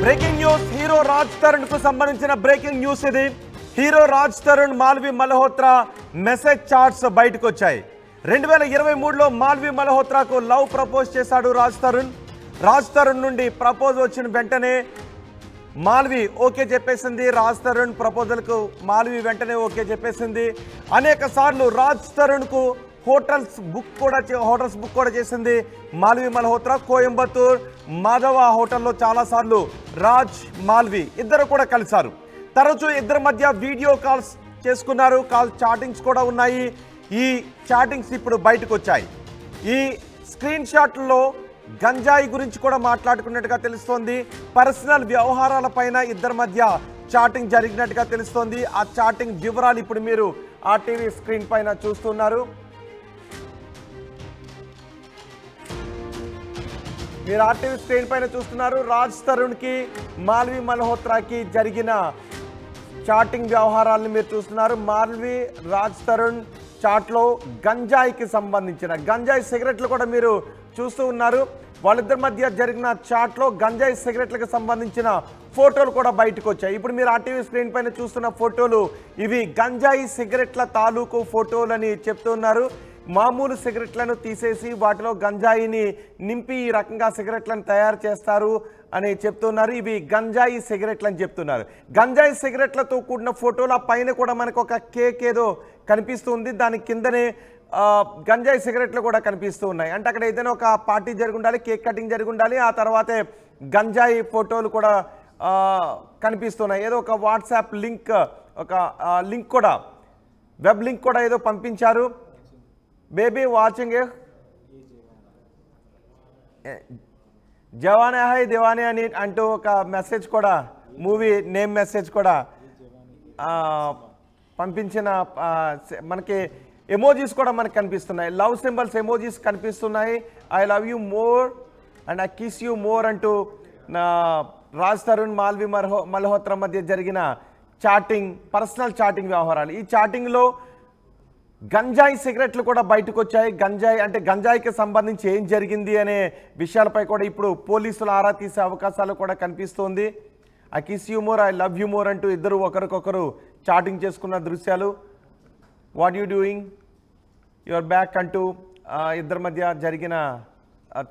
Breaking news hero Raj Tarun కు సంబంధించిన breaking news ఇది. Hero Raj Tarun Malvi Malhotra message chats బయటకు వచ్చాయి. 2023లో మాల్వి మల్హోత్రాకు లవ్ ప్రపోజ్ చేశాడు రాజ్ తరుణ్. రాజ్ తరుణ్ నుండి ప్రపోజ్ వచ్చిన వెంటనే మాల్వి ఓకే చెప్పేసింది. రాజ్ తరుణ్ ప్రపోజల్కు మాల్వి వెంటనే ఓకే చెప్పేసింది. అనేక సార్లు రాజ్ తరుణ్కు హోటల్స్ బుక్ కూడా చేసింది మాల్వి మల్హోత్రా. కోయంబత్తూర్ మాధవ హోటల్లో చాలాసార్లు రాజ్ మాల్వి ఇద్దరు కూడా కలిశారు. తరచూ ఇద్దరి మధ్య వీడియో కాల్స్ చేసుకున్నారు. కాల్ చాటింగ్స్ కూడా ఉన్నాయి. ఈ చాటింగ్స్ ఇప్పుడు బయటకు వచ్చాయి. ఈ స్క్రీన్ షాట్లలో గంజాయి గురించి కూడా మాట్లాడుకున్నట్టుగా తెలుస్తోంది. పర్సనల్ వ్యవహారాలపైన ఇద్దరి మధ్య చాటింగ్ జరిగినట్టుగా తెలుస్తోంది. ఆ చాటింగ్ వివరాలు ఇప్పుడు మీరు ఆ టీవీ స్క్రీన్ పైన చూస్తున్నారు. మీరు ఆర్టీవీ స్క్రీన్ పైన చూస్తున్నారు. రాజ్ తరుణ్కి మాల్వి మల్హోత్రాకి జరిగిన చాటింగ్ వ్యవహారాలను మీరు చూస్తున్నారు. మాల్వి రాజ్ తరుణ్ చాట్లో గంజాయికి సంబంధించిన గంజాయి సిగరెట్లు కూడా మీరు చూస్తూ ఉన్నారు. వాళ్ళిద్దరి మధ్య జరిగిన చాట్లో గంజాయి సిగరెట్లకు సంబంధించిన ఫోటోలు కూడా బయటకు వచ్చాయి. ఇప్పుడు మీరు ఆర్టీవీ స్క్రీన్ పైన చూస్తున్న ఫోటోలు ఇవి గంజాయి సిగరెట్ల తాలూకు ఫోటోలు అని చెప్తున్నారు. మామూలు సిగరెట్లను తీసేసి వాటిలో గంజాయిని నింపి ఈ రకంగా సిగరెట్లను తయారు చేస్తారు అని చెప్తున్నారు. ఇవి గంజాయి సిగరెట్లు అని చెప్తున్నారు. గంజాయి సిగరెట్లతో కూడిన ఫోటోల పైన కూడా మనకు ఒక కేక్ ఏదో కనిపిస్తుంది. దాని కిందనే గంజాయి సిగరెట్లు కూడా కనిపిస్తూ ఉన్నాయి. అంటే అక్కడ ఏదైనా ఒక పార్టీ జరిగి ఉండాలి, కేక్ కటింగ్ జరిగి ఉండాలి. ఆ తర్వాతే గంజాయి ఫోటోలు కూడా కనిపిస్తున్నాయి. ఏదో ఒక వాట్సాప్ లింక్, ఒక లింక్ కూడా, వెబ్ లింక్ కూడా ఏదో పంపించారు. బేబీ వాచింగ్ జవానే హై దివానే అని అంటూ ఒక మెసేజ్ కూడా, మూవీ నేమ్ మెసేజ్ కూడా పంపించిన మనకి ఎమోజీస్ కూడా మనకు కనిపిస్తున్నాయి. లవ్ సింబల్స్ ఎమోజీస్ కనిపిస్తున్నాయి. I love you more and I kiss you more అంటూ రాజ్ తరుణ్ మాల్వి మల్హోత్రా మధ్య జరిగిన చాటింగ్, పర్సనల్ చాటింగ్ వ్యవహారాలు. ఈ చాటింగ్లో గంజాయి సిగరెట్లు కూడా బయటకు వచ్చాయి. గంజాయి అంటే గంజాయికి సంబంధించి ఏం జరిగింది అనే విషయాలపై కూడా ఇప్పుడు పోలీసులు ఆరా తీసే అవకాశాలు కూడా కనిపిస్తోంది. I kiss you more, I love you more అంటూ ఇద్దరు ఒకరికొకరు చాటింగ్ చేసుకున్న దృశ్యాలు. What you doing, your back అంటూ ఇద్దరి మధ్య జరిగిన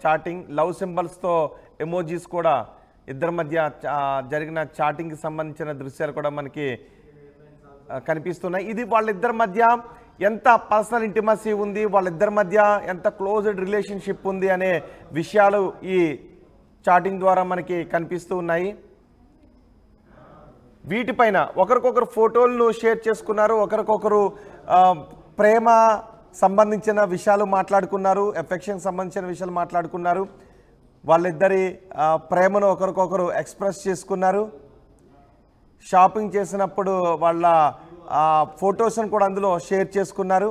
చాటింగ్. లవ్ సింబల్స్తో ఎమోజీస్ కూడా ఇద్దరి మధ్య జరిగిన చాటింగ్కి సంబంధించిన దృశ్యాలు కూడా మనకి కనిపిస్తున్నాయి. ఇది వాళ్ళిద్దరి మధ్య ఎంత పర్సనల్ ఇంటిమసీ ఉంది, వాళ్ళిద్దరి మధ్య ఎంత క్లోజ్డ్ రిలేషన్షిప్ ఉంది అనే విషయాలు ఈ చాటింగ్ ద్వారా మనకి కనిపిస్తూ ఉన్నాయి. వీటిపైన ఒకరికొకరు ఫోటోలను షేర్ చేసుకున్నారు. ఒకరికొకరు ప్రేమ సంబంధించిన విషయాలు మాట్లాడుకున్నారు. ఎఫెక్షన్ సంబంధించిన విషయాలు మాట్లాడుకున్నారు. వాళ్ళిద్దరి ప్రేమను ఒకరికొకరు ఎక్స్ప్రెస్ చేసుకున్నారు. షాపింగ్ చేసినప్పుడు వాళ్ళ ఫొటోస్ను కూడా అందులో షేర్ చేసుకున్నారు.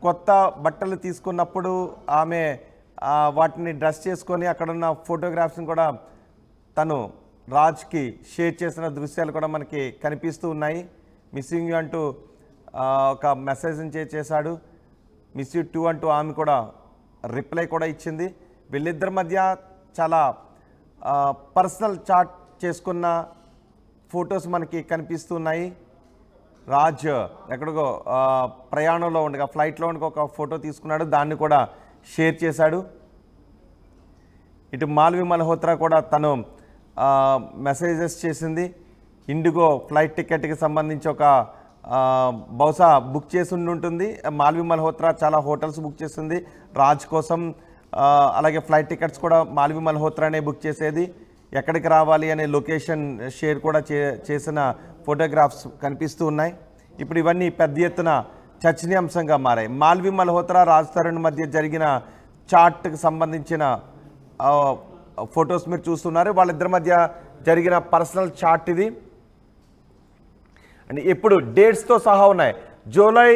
కొత్త బట్టలు తీసుకున్నప్పుడు ఆమె వాటిని డ్రెస్ చేసుకొని అక్కడున్న ఫోటోగ్రాఫ్స్ని కూడా తను రాజ్కి షేర్ చేసిన దృశ్యాలు కూడా మనకి కనిపిస్తూ ఉన్నాయి. మిస్సింగ్ యూ అంటూ ఒక మెసేజ్ని చేశాడు. మిస్ యూ టూ అంటూ ఆమె కూడా రిప్లై కూడా ఇచ్చింది. వీళ్ళిద్దరి మధ్య చాలా పర్సనల్ చాట్ చేసుకున్న ఫొటోస్ మనకి కనిపిస్తున్నాయి. రాజ్ ఎక్కడికో ప్రయాణంలో ఉండగా, ఫ్లైట్లో ఉండగా ఒక ఫోటో తీసుకున్నాడు. దాన్ని కూడా షేర్ చేశాడు. ఇటు మాల్వి మల్హోత్రా కూడా తను మెసేజెస్ చేసింది. ఇండిగో ఫ్లైట్ టికెట్కి సంబంధించి ఒక బహుశా బుక్ చేసి ఉంటుంది. మాల్వి మల్హోత్రా చాలా హోటల్స్ బుక్ చేస్తుంది రాజ్ కోసం. అలాగే ఫ్లైట్ టికెట్స్ కూడా మాల్వి మల్హోత్రానే బుక్ చేసేది. ఎక్కడికి రావాలి అనే లొకేషన్ షేర్ కూడా చేసిన ఫోటోగ్రాఫ్స్ కనిపిస్తూ ఉన్నాయి. ఇప్పుడు ఇవన్నీ పెద్ద ఎత్తున చర్చనీయాంశంగా మారాయి. మాల్వి మల్హోత్రా రాజ్ తరుణ్ మధ్య జరిగిన చాట్కి సంబంధించిన ఫొటోస్ మీరు చూస్తున్నారు. వాళ్ళిద్దరి మధ్య జరిగిన పర్సనల్ చాట్ ఇది. అండ్ ఇప్పుడు డేట్స్తో సహా ఉన్నాయి. జూలై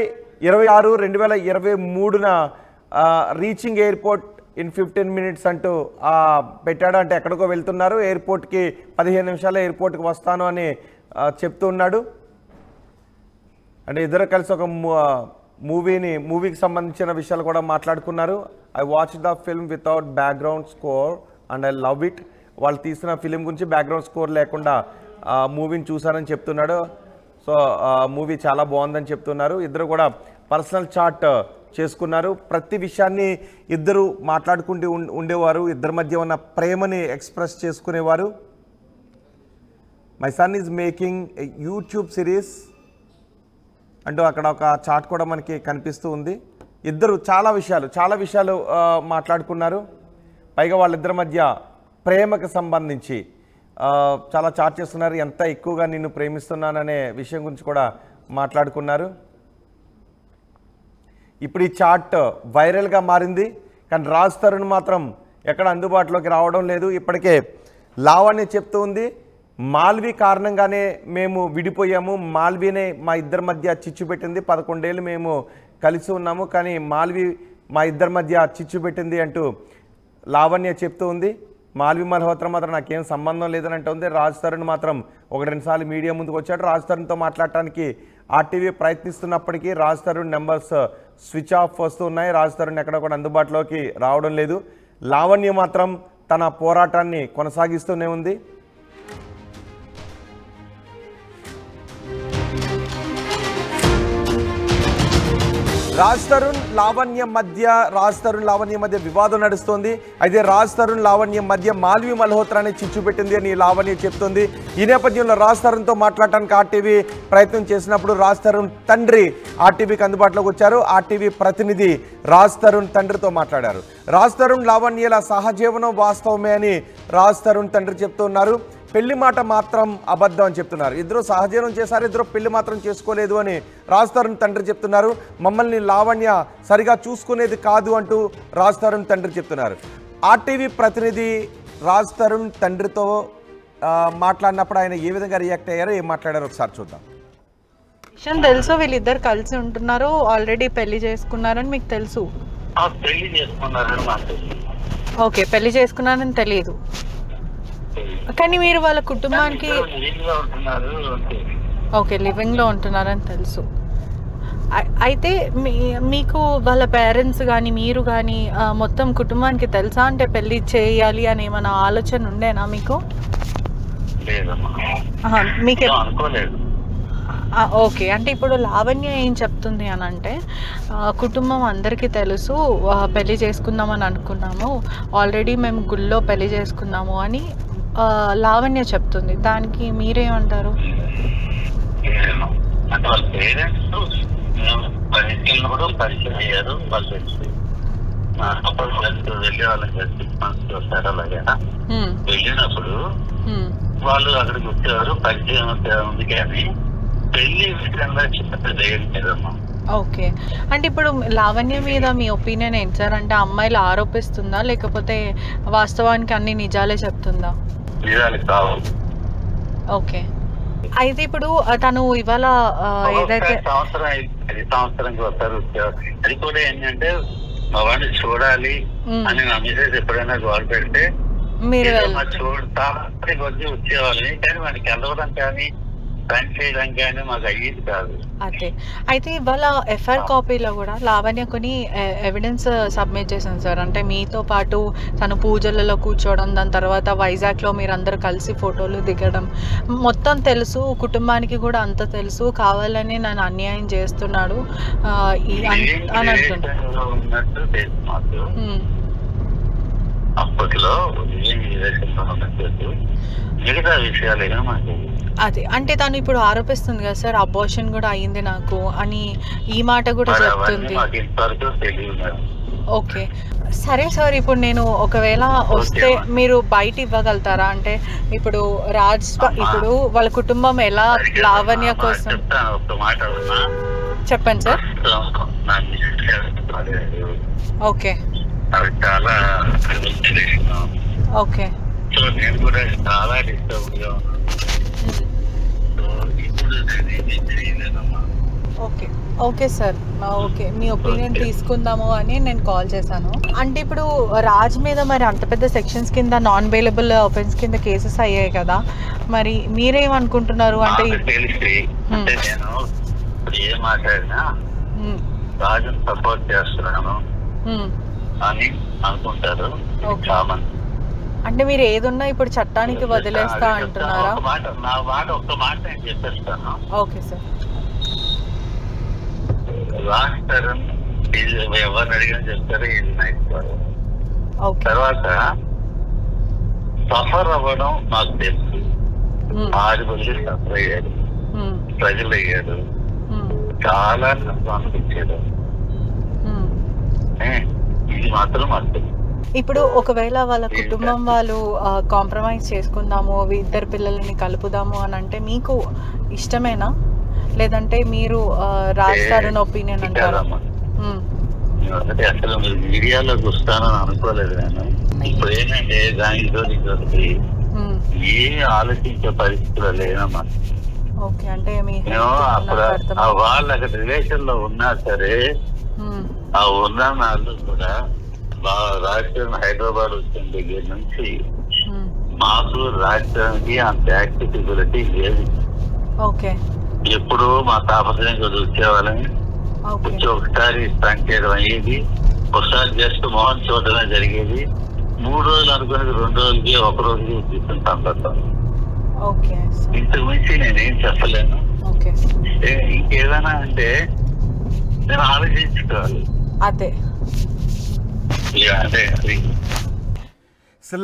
26, 2023న రీచింగ్ ఎయిర్పోర్ట్ ఇన్ 15 minutes అంటూ పెట్టాడు. అంటే ఎక్కడికో వెళ్తున్నారు, ఎయిర్పోర్ట్కి 15 నిమిషాలు ఎయిర్పోర్ట్కి వస్తాను అని చెప్తున్నాడు. అంటే ఇద్దరు కలిసి ఒక మూవీకి సంబంధించిన విషయాలు కూడా మాట్లాడుకున్నారు. I watch the film without background score and I love it. వాళ్ళు తీసిన ఫిలిం గురించి బ్యాక్గ్రౌండ్ స్కోర్ లేకుండా మూవీని చూసారని చెప్తున్నాడు. సో మూవీ చాలా బాగుందని చెప్తున్నారు. ఇద్దరు కూడా పర్సనల్ చాట్ చేసుకున్నారు. ప్రతి విషయాన్ని ఇద్దరు మాట్లాడుకుంటూ ఉండేవారు. ఇద్దరి మధ్య ఉన్న ప్రేమని ఎక్స్ప్రెస్ చేసుకునేవారు. My son is making YouTube series అంటూ అక్కడ ఒక చాట్ కూడా మనకి కనిపిస్తూ ఉంది. ఇద్దరు చాలా విషయాలు మాట్లాడుకున్నారు. పైగా వాళ్ళిద్దరి మధ్య ప్రేమకు సంబంధించి చాలా చాట్ చేస్తున్నారు. ఎంత ఎక్కువగా నిన్ను ప్రేమిస్తున్నాననే విషయం గురించి కూడా మాట్లాడుకున్నారు. ఇప్పుడు ఈ చాట్ వైరల్గా మారింది. కానీ రాజ్ తరుణ్ మాత్రం ఎక్కడ అందుబాటులోకి రావడం లేదు. ఇప్పటికే లావణ్య చెప్తూ ఉంది, మాల్వి కారణంగానే మేము విడిపోయాము, మాల్వీనే మా ఇద్దరి మధ్య చిచ్చు పెట్టింది, 11 ఏళ్ళు మేము కలిసి ఉన్నాము, కానీ మాల్వి మా ఇద్దరి మధ్య చిచ్చు పెట్టింది అంటూ లావణ్య చెప్తూ ఉంది. మాల్వి మల్హోత్రా మాత్రం నాకేం సంబంధం లేదని అంటుంది. రాజ్ తరుణ్ మాత్రం 1-2 సార్లు మీడియా ముందుకు వచ్చాడు. రాజ్ తరుణ్తో మాట్లాడటానికి ఆర్టీవీ ప్రయత్నిస్తున్నప్పటికీ Raj Tarun numbers switch off వస్తూ ఉన్నాయి. రాజ్ తరుణ్ ఎక్కడ కూడా అందుబాటులోకి రావడం లేదు. లావణ్య మాత్రం తన పోరాటాన్ని కొనసాగిస్తూనే ఉంది. రాజ్ తరుణ్ లావణ్య మధ్య వివాదం నడుస్తోంది. అయితే రాజ్ తరుణ్ లావణ్య మధ్య మాల్వి మల్హోత్రాని చిచ్చు పెట్టింది అని లావణ్య చెప్తోంది. ఈ నేపథ్యంలో రాజ్ తరుణ్తో మాట్లాడటానికి ఆర్టీవీ ప్రయత్నం చేసినప్పుడు రాజ్ తరుణ్ తండ్రి ఆర్టీవీకి అందుబాటులోకి వచ్చారు. ఆర్టీవీ ప్రతినిధి రాజ్ తరుణ్ తండ్రితో మాట్లాడారు. రాజ్ తరుణ్ లావణ్యల సహజీవనం వాస్తవమే అని రాజ్ తరుణ్ తండ్రి చెప్తున్నారు. పెళ్లి మాట మాత్రం అబద్ధం అని చెప్తున్నారు. ఇద్దరు సహజీవనం చేశారు, ఇద్దరు పెళ్లి మాత్రం చేసుకోలేదు అని రాజ్ తరుణ్ తండ్రి చెప్తున్నారు. మమ్మల్ని లావణ్య సరిగా చూసుకునేది కాదు అంటూ రాజ్ తరుణ్ తండ్రి చెప్తున్నారు. ఆర్టీవీ ప్రతినిధి రాజ్ తరుణ్ తండ్రితో మాట్లాడినప్పుడు ఆయన ఏ విధంగా రియాక్ట్ అయ్యారో, ఏం మాట్లాడారో ఒకసారి చూద్దాం. విషయం తెలుసు, వీళ్ళిద్దరు కలిసి ఉంటున్నారు, ఆల్రెడీ పెళ్లి చేసుకున్నారని మీకు తెలుసు? ఓకే, పెళ్లి చేసుకున్నారని తెలియదు, కానీ మీరు వాళ్ళ కుటుంబానికి ఓకే లివింగ్ లో ఉంటున్నారని తెలుసు. అయితే మీకు వాళ్ళ పేరెంట్స్ కానీ మీరు కానీ మొత్తం కుటుంబానికి తెలుసా? అంటే పెళ్లి చేయాలి అని ఏమైనా ఆలోచన ఉండేనా మీకు? మీకు ఓకే, అంటే ఇప్పుడు లావణ్య ఏం చెప్తుంది అని అంటే, కుటుంబం అందరికీ తెలుసు, పెళ్లి చేసుకుందామని అనుకున్నాము, ఆల్రెడీ మేము గుళ్ళో పెళ్లి చేసుకున్నాము అని లావణ్య చెప్తుంది. దానికి మీరేమంటారు? అంటే వాళ్ళ పేరెంట్స్ పరిచయం అయ్యారు, వాళ్ళు అప్పుడు వెళ్ళే వాళ్ళకి 6 months వస్తారు. అలాగే వెళ్ళినప్పుడు వాళ్ళు అక్కడికి వచ్చేవారు, పరిచయం ఉంది, కానీ పెళ్లి విషయంలో చిన్న ధైర్యం లేదమ్మా. ఓకే, అంటే ఇప్పుడు లావణ్య మీద మీ ఒపీనియన్ ఏంటి సార్? అంటే అమ్మాయిలు ఆరోపిస్తుందా లేకపోతే వాస్తవానికి అన్ని నిజాలే చెప్తుందా? నిజాలు కావు. ఓకే, అయితే ఇప్పుడు తను ఇవాళ ఏదైతే సంవత్సరానికి వస్తారు, అది కూడా ఏంటంటే మా వాడిని చూడాలి అని నా మెసేజ్ ఎప్పుడైనా గోల్ పెడితే మీరు చూడతా వచ్చి వచ్చేవాళ్ళని, కానీ వాడికి వెళ్ళవడం కానీ పని చేయడం కానీ మాకు అయ్యేది కాదు. అదే, అయితే ఇవాళ ఎఫ్ఐఆర్ కాపీలో కూడా లావణ్య కొన్ని ఎవిడెన్స్ సబ్మిట్ చేశాను సార్. అంటే మీతో పాటు తను పూజలలో కూర్చోవడం, దాని తర్వాత వైజాగ్లో మీరందరూ కలిసి ఫోటోలు దిగడం మొత్తం తెలుసు, కుటుంబానికి కూడా అంత తెలుసు, కావాలని నన్ను అన్యాయం చేస్తున్నాడు అని అంటున్నాడు. అప్పట్లో మిగతా విషయాలు మాకు అదే, అంటే తను ఇప్పుడు ఆరోపిస్తుంది కదా సార్, అబార్షన్ కూడా అయ్యింది నాకు అని ఈ మాట కూడా చెప్తుంది. ఓకే, సరే సార్, ఇప్పుడు నేను ఒకవేళ వస్తే మీరు బయట ఇవ్వగలుగుతారా? అంటే ఇప్పుడు ఇప్పుడు వాళ్ళ కుటుంబం ఎలా లావణ్య కోసం చెప్పండి సార్. ఓకే ఓకే నేను కూడా చాలా డిస్టర్బ్ గా ఉన్నాను. ఓకే ఓకే సార్, ఓకే, మీ ఒపీనియన్ తీసుకుందాము అని నేను కాల్ చేశాను. అంటే ఇప్పుడు రాజ్ మీద మరి అంత పెద్ద సెక్షన్స్ కింద నాన్ అవైలబుల్ ఆఫెన్స్ కింద కేసెస్ అయ్యాయి కదా, మరి మీరేమనుకుంటున్నారు? అంటే నేను ఏ మాట్లాడినా రాజును సపోర్ట్ చేస్తున్నాను అని అనుకుంటారు. అంటే మీరు ఏదున్నా ఇప్పుడు చట్టానికి వదిలేస్తా అంటున్నారా? ఒక్క మాట నేను చెప్పేస్తాను. Okay sir. రాజ్ తరుణ్ ఎవరిని అడిగినా చెప్తారు ఇది నైట్. తర్వాత సఫర్ అవ్వడం నాకు తెలుసు. 6 మంది సఫర్ అయ్యారు, ప్రజలు అయ్యారు, చాలా నష్టం అనిపించారు. ఇది మాత్రం అర్థం. ఇప్పుడు ఒకవేళ వాళ్ళ కుటుంబం వాళ్ళు కాంప్రమైజ్ చేసుకుందాము, ఇద్దరు పిల్లల్ని కలుపుదాము అని అంటే మీకు ఇష్టమేనా, లేదంటే మీరు రాజ్ తరుణ్ ఒపీనియన్ అంటారా? అసలు మీరు మీడియాలోకి వస్తానని అనుకోలేదు నేను. ఇప్పుడు ఏంటంటే దానికి ఏమి ఆలోచించే పరిస్థితులు లేనమ్మా. మేము అప్పుడు వాళ్ళు అక్కడ రిలేషన్ లో ఉన్నా సరే, ఆ ఉన్న వాళ్ళు కూడా రాష్ట్రం హైదరాబాద్ వచ్చిన దగ్గర నుంచి మాకు రాష్ట్రానికి అంత యాక్సెసిబిలిటీ లేదు. ఎప్పుడు మా తాపత్రయం వచ్చేవాళ్ళని వచ్చి ఒకసారి స్పెండ్ చేయడం అయ్యేది, ఒకసారి జస్ట్ మోహన్ చూడడమే జరిగేది. 3 రోజులు అనుకునేది 2 రోజులకి 1 రోజుకి తీసుకుని సందర్భం. ఇంతకు మించి నేనేం చెప్పలేను. ఇంకేదైనా అంటే నేను ఆలోచించుకోవాలి. అదే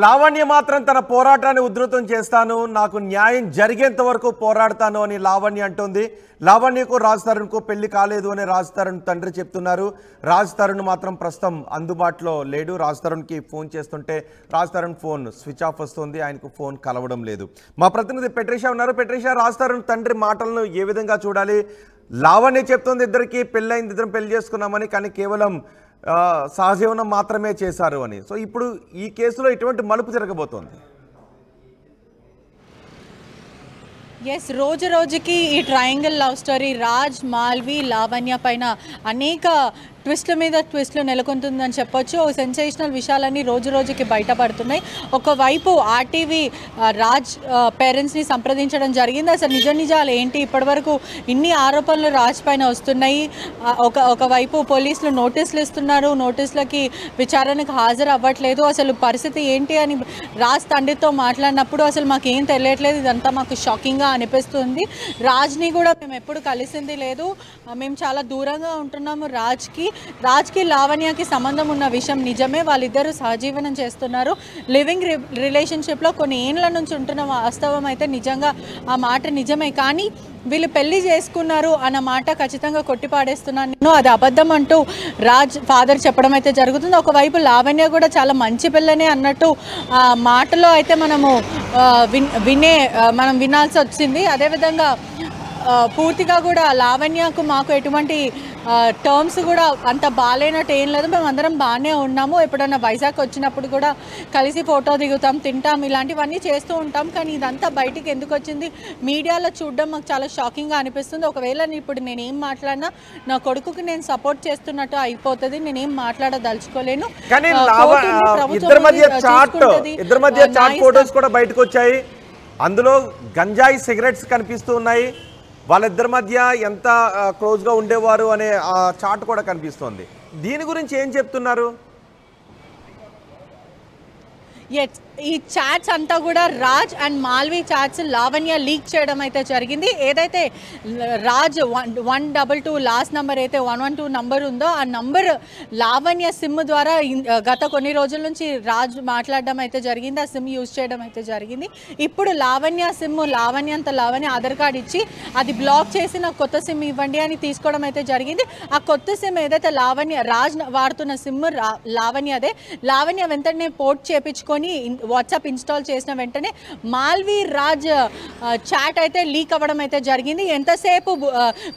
లావణ్య మాత్రం తన పోరాటాన్ని ఉధృతం చేస్తాను, నాకు న్యాయం జరిగేంత వరకు పోరాడతాను అని లావణ్య అంటుంది. లావణ్యకు రాజ్ తరుణ్కు పెళ్లి కాలేదు అని రాజ్ తరుణ్ తండ్రి చెప్తున్నారు. రాజ్ తరుణ్ మాత్రం ప్రస్తుతం అందుబాటులో లేడు. రాజ్ తరుణ్కి ఫోన్ చేస్తుంటే Raj Tarun phone switch off వస్తుంది, ఆయనకు ఫోన్ కలవడం లేదు. మా ప్రతినిధి పెట్రిషా ఉన్నారు. పెట్రిషా, రాజ్ తరుణ్ తండ్రి మాటలను ఏ విధంగా చూడాలి? లావణ్య చెప్తుంది ఇద్దరికి పెళ్ళైంది, ఇద్దరం పెళ్లి చేసుకున్నామని, కానీ కేవలం సహజీవనం మాత్రమే చేశారు అని. సో ఇప్పుడు ఈ కేసులో ఎటువంటి మలుపు జరగబోతోంది? ఎస్, రోజు రోజుకి ఈ triangle love story Raj, Malvi, Lavanya పైన అనేక ట్విస్ట్ల మీద ట్విస్ట్లు నెలకొంటుందని చెప్పొచ్చు. సెన్సేషనల్ విషయాలన్నీ రోజు రోజుకి బయటపడుతున్నాయి. ఒకవైపు ఆర్టీవీ రాజ్ పేరెంట్స్ని సంప్రదించడం జరిగింది. అసలు నిజాలు ఏంటి, ఇప్పటివరకు ఇన్ని ఆరోపణలు రాజ్ పైన వస్తున్నాయి. ఒకవైపు పోలీసులు నోటీసులు ఇస్తున్నారు, నోటీసులకి విచారణకు హాజరు అవ్వట్లేదు. అసలు పరిస్థితి ఏంటి అని రాజ్ తండ్రితో మాట్లాడినప్పుడు అసలు మాకేం తెలియట్లేదు, ఇదంతా మాకు షాకింగ్గా అనిపిస్తుంది. రాజ్ని కూడా మేము ఎప్పుడు కలిసింది లేదు, మేము చాలా దూరంగా ఉంటున్నాము రాజ్కి లావణ్యకి సంబంధం ఉన్న విషయం నిజమే. వాళ్ళిద్దరూ సహజీవనం చేస్తున్నారు, లివింగ్ రిలేషన్షిప్లో కొన్ని ఏళ్ళ నుంచి ఉంటున్న వాస్తవం అయితే నిజంగా ఆ మాట నిజమే. కానీ వీళ్ళు పెళ్లి చేసుకున్నారు అన్న మాట ఖచ్చితంగా కొట్టిపాడేస్తున్నాను నేను, అది అబద్ధం అంటూ రాజ్ ఫాదర్ చెప్పడం అయితే జరుగుతుంది. ఒకవైపు లావణ్య కూడా చాలా మంచి పిల్లనే అన్నట్టు మాటలో అయితే మనం వినాల్సి వచ్చింది. అదేవిధంగా పూర్తిగా కూడా లావణ్యకు మాకు ఎటువంటి టర్మ్స్ కూడా అంత బాగాలేనట్టు ఏం లేదు, మేము అందరం బాగానే ఉన్నాము. ఎప్పుడన్నా వైజాగ్ వచ్చినప్పుడు కూడా కలిసి ఫోటో దిగుతాం, తింటాం, ఇలాంటివన్నీ చేస్తూ ఉంటాం. కానీ ఇదంతా బయటికి ఎందుకు వచ్చింది, మీడియాలో చూడడం మాకు చాలా షాకింగ్గా అనిపిస్తుంది. ఒకవేళ ఇప్పుడు నేనేం మాట్లాడినా నా కొడుకుకి నేను సపోర్ట్ చేస్తున్నట్టు అయిపోతుంది, నేనేం మాట్లాడదలుచుకోలేను. ఇద్దరి మధ్య చాట్ ఫోటోస్ కూడా బయటకు వచ్చాయి, అందులో గంజాయి సిగరెట్స్ కనిపిస్తూ ఉన్నాయి. వాళ్ళిద్దరి మధ్య ఎంత క్లోజ్గా ఉండేవారు అనే ఆ చాట్ కూడా కనిపిస్తోంది. దీని గురించి ఏం చెప్తున్నారు? ఈ చాట్స్ అంతా కూడా Raj and Malvi chats Lavanya leak చేయడం అయితే జరిగింది. ఏదైతే రాజ్ 122 లాస్ట్ నెంబర్ అయితే 112 నంబర్ ఉందో ఆ నంబర్ లావణ్య సిమ్ ద్వారా గత కొన్ని రోజుల నుంచి రాజ్ మాట్లాడడం అయితే జరిగింది, ఆ సిమ్ యూజ్ చేయడం అయితే జరిగింది. ఇప్పుడు లావణ్య సిమ్ లావణ్య ఆధార్ కార్డ్ ఇచ్చి అది బ్లాక్ చేసి నాకు కొత్త సిమ్ ఇవ్వండి అని తీసుకోవడం అయితే జరిగింది. ఆ కొత్త సిమ్ ఏదైతే రాజ్ వాడుతున్న సిమ్ లావణ్య వెంటనే పోర్ట్ చేపించుకొని వాట్సాప్ ఇన్స్టాల్ చేసిన వెంటనే మాల్వి రాజ్ చాట్ అయితే లీక్ అవ్వడం అయితే జరిగింది. ఎంతసేపు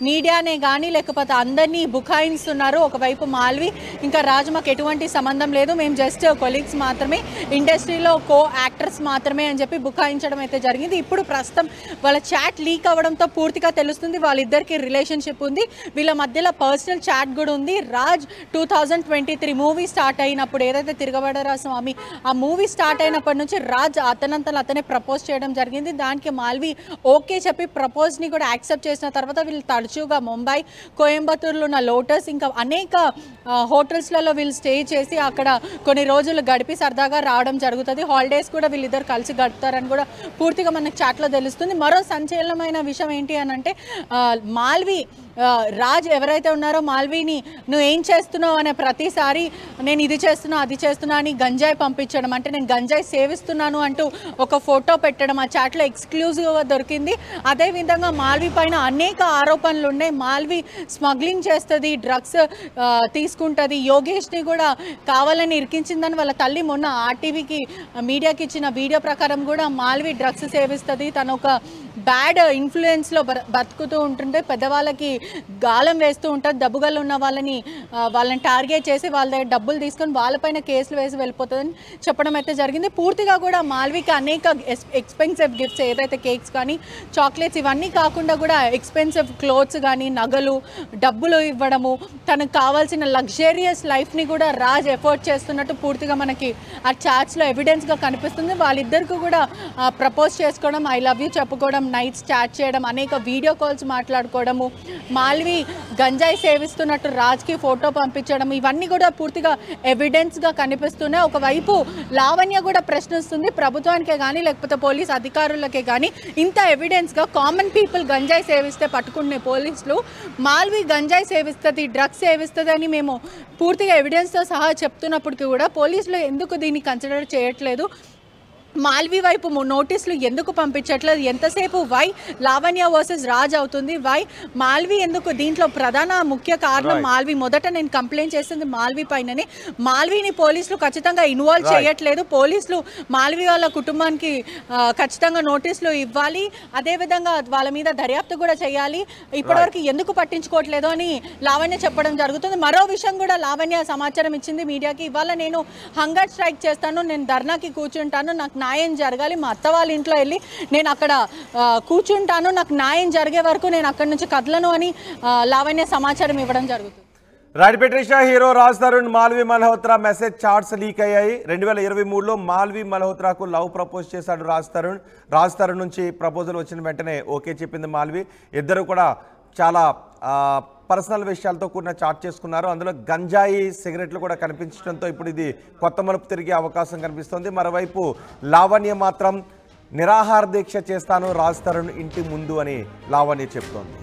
మీడియానే కానీ లేకపోతే అందరినీ బుకాయిస్తున్నారు. ఒకవైపు మాల్వి ఇంకా రాజ్ మాకు ఎటువంటి సంబంధం లేదు, మేము జస్ట్ కొలీగ్స్ మాత్రమే, ఇండస్ట్రీలో కో యాక్టర్స్ మాత్రమే అని చెప్పి బుకాయించడం అయితే జరిగింది. ఇప్పుడు ప్రస్తుతం వాళ్ళ చాట్ లీక్ అవ్వడంతో పూర్తిగా తెలుస్తుంది వాళ్ళిద్దరికి రిలేషన్షిప్ ఉంది, వీళ్ళ మధ్యలో పర్సనల్ చాట్ కూడా ఉంది. రాజ్ 2023 మూవీ స్టార్ట్ అయినప్పుడు ఏదైతే తిరగబడరా స్వామి ఆ మూవీ స్టార్ట్ అయిన అయినప్పటి నుంచి రాజ్ అతనంతలో అతనే ప్రపోజ్ చేయడం జరిగింది. దానికి మాల్వి ఓకే చెప్పి ప్రపోజ్ని కూడా యాక్సెప్ట్ చేసిన తర్వాత వీళ్ళు తరచుగా ముంబై, కోయంబత్తూరులో ఉన్న లోటస్ ఇంకా అనేక హోటల్స్లలో వీళ్ళు స్టే చేసి అక్కడ కొన్ని రోజులు గడిపి సరదాగా రావడం జరుగుతుంది. హాలిడేస్ కూడా వీళ్ళిద్దరు కలిసి గడుపుతారని కూడా పూర్తిగా మనకు చాట్లో తెలుస్తుంది. మరో సంచలనమైన విషయం ఏంటి అని అంటే మాల్వి రాజ్ ఎవరైతే ఉన్నారో మాల్విని నువ్వు ఏం చేస్తున్నావు అనే ప్రతిసారి నేను ఇది చేస్తున్నా అది చేస్తున్నా అని గంజాయి పంపించడం, అంటే నేను గంజాయి సేవిస్తున్నాను అంటూ ఒక ఫోటో పెట్టడం ఆ చాట్లో ఎక్స్క్లూజివ్గా దొరికింది. అదేవిధంగా మాల్వి పైన అనేక ఆరోపణలు ఉన్నాయి. మాల్వి స్మగ్లింగ్ చేస్తుంది, డ్రగ్స్ తీసుకుంటుంది, యోగేష్ని కూడా కావాలని ఇరికించిందని వాళ్ళ తల్లి మొన్న ఆర్టీవీకి మీడియాకి ఇచ్చిన వీడియో ప్రకారం కూడా మాల్వి డ్రగ్స్ సేవిస్తుంది, తను ఒక బ్యాడ్ ఇన్ఫ్లుయెన్స్లో బతుకుతూ ఉంటుంటే పెద్దవాళ్ళకి గాలం వేస్తూ ఉంటుంది, డబ్బుగలు ఉన్న వాళ్ళని టార్గెట్ చేసి వాళ్ళ దగ్గర డబ్బులు తీసుకొని వాళ్ళపైన కేసులు వేసి వెళ్ళిపోతుందని చెప్పడం అయితే జరిగింది. పూర్తిగా కూడా మాల్వికి అనేక ఎక్స్పెన్సివ్ గిఫ్ట్స్ ఏదైతే కేక్స్ కానీ చాక్లెట్స్ ఇవన్నీ కాకుండా కూడా ఎక్స్పెన్సివ్ క్లోత్స్ కానీ నగలు డబ్బులు ఇవ్వడము, తనకు కావాల్సిన లగ్జరియస్ లైఫ్ని కూడా రాజ్ ఎఫర్ట్ చేస్తున్నట్టు పూర్తిగా మనకి ఆ చాట్స్లో ఎవిడెన్స్గా కనిపిస్తుంది. వాళ్ళిద్దరికి కూడా ప్రపోజ్ చేసుకోవడం, ఐ లవ్ యూ చెప్పుకోవడం, నైట్స్ చాట్ చేయడం, అనేక వీడియో కాల్స్ మాట్లాడుకోవడము, మాల్వి గంజాయి సేవిస్తున్నట్టు రాజ్కి ఫోటో పంపించడం, ఇవన్నీ కూడా పూర్తిగా ఎవిడెన్స్గా కనిపిస్తున్నాయి. ఒకవైపు లావణ్య కూడా ప్రశ్నిస్తుంది ప్రభుత్వానికే కానీ లేకపోతే పోలీస్ అధికారులకే కానీ, ఇంత ఎవిడెన్స్గా కామన్ పీపుల్ గంజాయి సేవిస్తే పట్టుకునే పోలీసులు మాల్వి గంజాయి సేవిస్తుంది, డ్రగ్స్ సేవిస్తుంది అని మేము పూర్తిగా ఎవిడెన్స్తో సహా చెప్తున్నప్పటికీ కూడా పోలీసులు ఎందుకు దీన్ని కన్సిడర్ చేయట్లేదు, మాల్వి వైపు నోటీసులు ఎందుకు పంపించట్లేదు, ఎంతసేపు వై లావణ్య వర్సెస్ రాజ్ అవుతుంది, వై మాల్వి ఎందుకు దీంట్లో ప్రధాన ముఖ్య కారణం మాల్వి. మొదట నేను కంప్లైంట్ చేసింది మాల్వి పైననే, మాల్విని పోలీసులు ఖచ్చితంగా ఇన్వాల్వ్ చేయట్లేదు, పోలీసులు మాల్వి వాళ్ళ కుటుంబానికి ఖచ్చితంగా నోటీసులు ఇవ్వాలి, అదేవిధంగా వాళ్ళ మీద దర్యాప్తు కూడా చేయాలి, ఇప్పటివరకు ఎందుకు పట్టించుకోవట్లేదు అని లావణ్య చెప్పడం జరుగుతుంది. మరో విషయం కూడా లావణ్య సమాచారం ఇచ్చింది మీడియాకి, ఇవాళ నేను హంగర్ స్ట్రైక్ చేస్తాను, నేను ధర్నాకి కూర్చుంటాను, నాకు న్యాయం జరగాలి, మా అత్త వాళ్ళ ఇంట్లో వెళ్ళి నేను అక్కడ కూర్చుంటాను, నాకు న్యాయం జరిగే వరకు నేను అక్కడి నుంచి కదలను అని లావణ్య సమాచారం ఇవ్వడం జరుగుతుంది. రైట్ పెట్రిషా, hero Raj Tarun Malvi Malhotra message chats leak అయ్యాయి. 2023లో మాల్వి మల్హోత్రాకు లవ్ ప్రపోజ్ చేశాడు రాజ్ తరుణ్. రాజ్ తరుణ్ నుంచి ప్రపోజల్ వచ్చిన వెంటనే ఓకే చెప్పింది మాల్వి. ఇద్దరు కూడా చాలా పర్సనల్ విషయాలతో కూడిన చాట్ చేసుకున్నారు. అందులో గంజాయి సిగరెట్లు కూడా కనిపించడంతో ఇప్పుడు ఇది కొత్త మలుపు తిరిగే అవకాశం కనిపిస్తోంది. మరోవైపు లావణ్య మాత్రం నిరాహార దీక్ష చేస్తాను రాజ్ తరుణ్ ఇంటి ముందు అని లావణ్య చెప్తోంది.